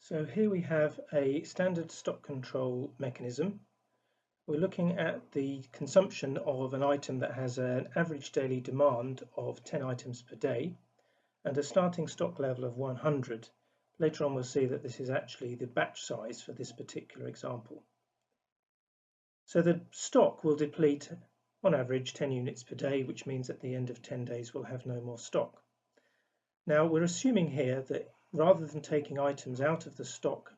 So here we have a standard stock control mechanism. We're looking at the consumption of an item that has an average daily demand of 10 items per day and a starting stock level of 100. Later on we'll see that this is actually the batch size for this particular example. So the stock will deplete on average 10 units per day, which means at the end of 10 days we'll have no more stock. Now we're assuming here that rather than taking items out of the stock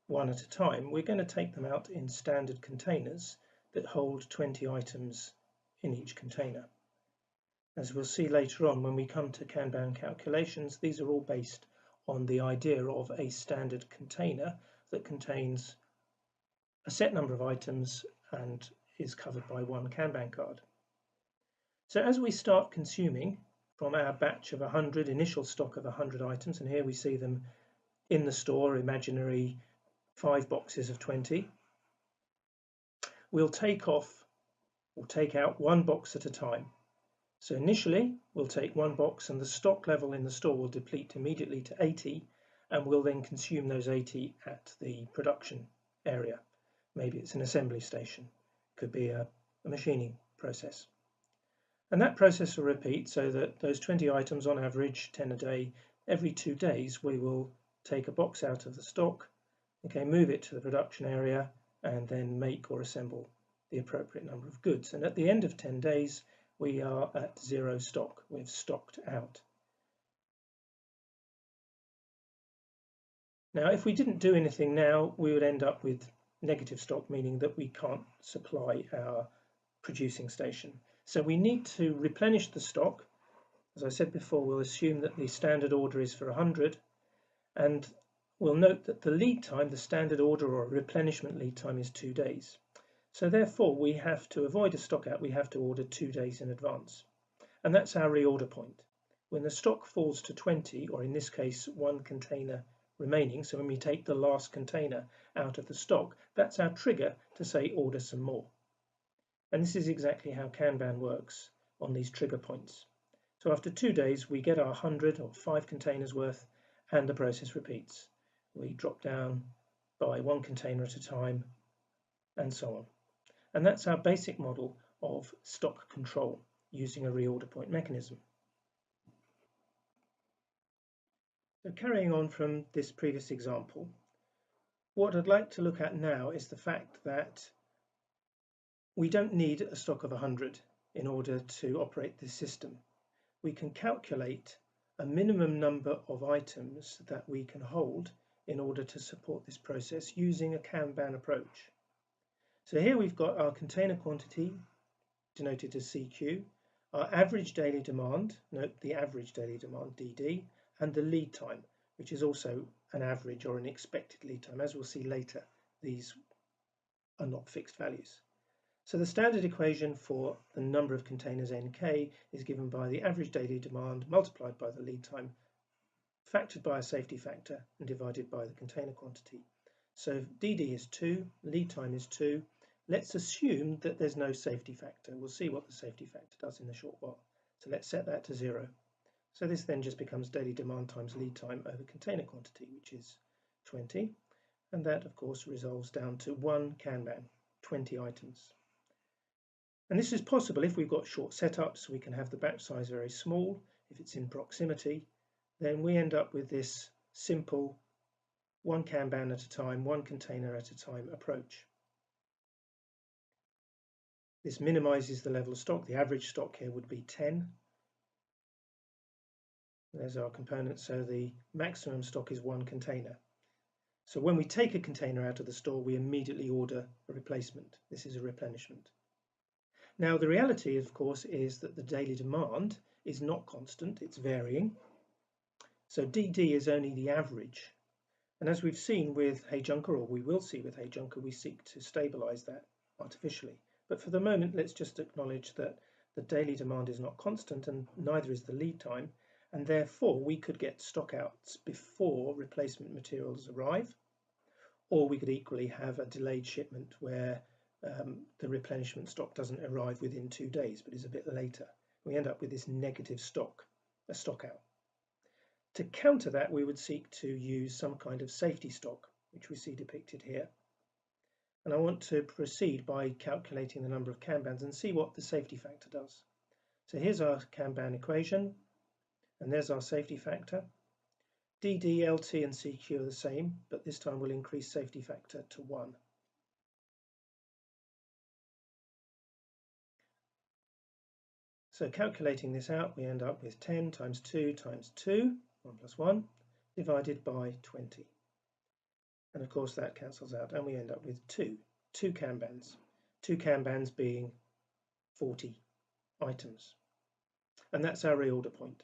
one at a time, we're going to take them out in standard containers that hold 20 items in each container. As we'll see later on when we come to Kanban calculations, these are all based on the idea of a standard container that contains a set number of items and is covered by one Kanban card. So as we start consuming from our batch of 100, initial stock of 100 items, and here we see them in the store, imaginary 5 boxes of 20, we'll take out one box at a time. So initially we'll take one box and the stock level in the store will deplete immediately to 80, and we'll then consume those 80 at the production area. Maybe it's an assembly station, could be a machining process. And that process will repeat so that those 20 items on average, 10 a day, every 2 days we will take a box out of the stock, move it to the production area and then make or assemble the appropriate number of goods. And at the end of 10 days we are at 0 stock, we've stocked out. Now if we didn't do anything now, we would end up with negative stock, meaning that we can't supply our producing station. So we need to replenish the stock. As I said before, we'll assume that the standard order is for 100, and we'll note that the lead time, the standard order or replenishment lead time, is 2 days. So therefore we have to avoid a stock out, we have to order 2 days in advance. And that's our reorder point. When the stock falls to 20, or in this case 1 container remaining, so when we take the last container out of the stock, that's our trigger to say order some more. And this is exactly how Kanban works on these trigger points. So after 2 days we get our 100 or 5 containers worth, and the process repeats. We drop down by 1 container at a time and so on. And that's our basic model of stock control using a reorder point mechanism. So carrying on from this previous example, what I'd like to look at now is the fact that we don't need a stock of 100 in order to operate this system. We can calculate a minimum number of items that we can hold in order to support this process using a Kanban approach. So here we've got our container quantity, denoted as CQ, our average daily demand, note the average daily demand, DD, and the lead time, which is also an average or an expected lead time. As we'll see later, these are not fixed values. So the standard equation for the number of containers NK is given by the average daily demand multiplied by the lead time, factored by a safety factor, and divided by the container quantity. So DD is 2, lead time is 2. Let's assume that there's no safety factor. We'll see what the safety factor does in a short while. So let's set that to 0. So this then just becomes daily demand times lead time over container quantity, which is 20. And that, of course, resolves down to 1 Kanban, 20 items. And this is possible if we've got short setups. We can have the batch size very small. If it's in proximity, then we end up with this simple 1 Kanban at a time, 1 container at a time approach. This minimizes the level of stock. The average stock here would be 10. There's our component, so the maximum stock is 1 container. So when we take a container out of the store, we immediately order a replacement. This is a replenishment. Now the reality, of course, is that the daily demand is not constant, it's varying. So DD is only the average. And as we've seen with HeyJunker, or we will see with HeyJunker, we seek to stabilize that artificially. But for the moment, let's just acknowledge that the daily demand is not constant and neither is the lead time. And therefore, we could get stock outs before replacement materials arrive. Or we could equally have a delayed shipment where the replenishment stock doesn't arrive within 2 days, but is a bit later. We end up with this negative stock, a stock out. To counter that, we would seek to use some kind of safety stock, which we see depicted here. And I want to proceed by calculating the number of Kanbans and see what the safety factor does. So here's our Kanban equation, and there's our safety factor. DD, LT and CQ are the same, but this time we'll increase safety factor to 1. So calculating this out, we end up with 10 times 2 times 2, 1 plus 1, divided by 20. And of course that cancels out, and we end up with 2 Kanbans. 2 Kanbans being 40 items. And that's our reorder point.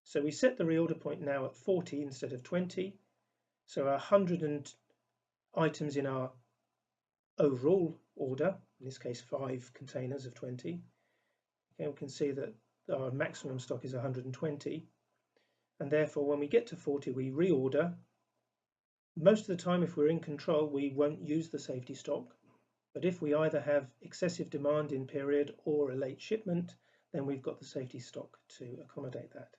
So we set the reorder point now at 40 instead of 20. So 100 items in our overall order, in this case 5 containers of 20. Okay, we can see that our maximum stock is 120, and therefore when we get to 40 we reorder. Most of the time, if we're in control, we won't use the safety stock, but if we either have excessive demand in period or a late shipment, then we've got the safety stock to accommodate that.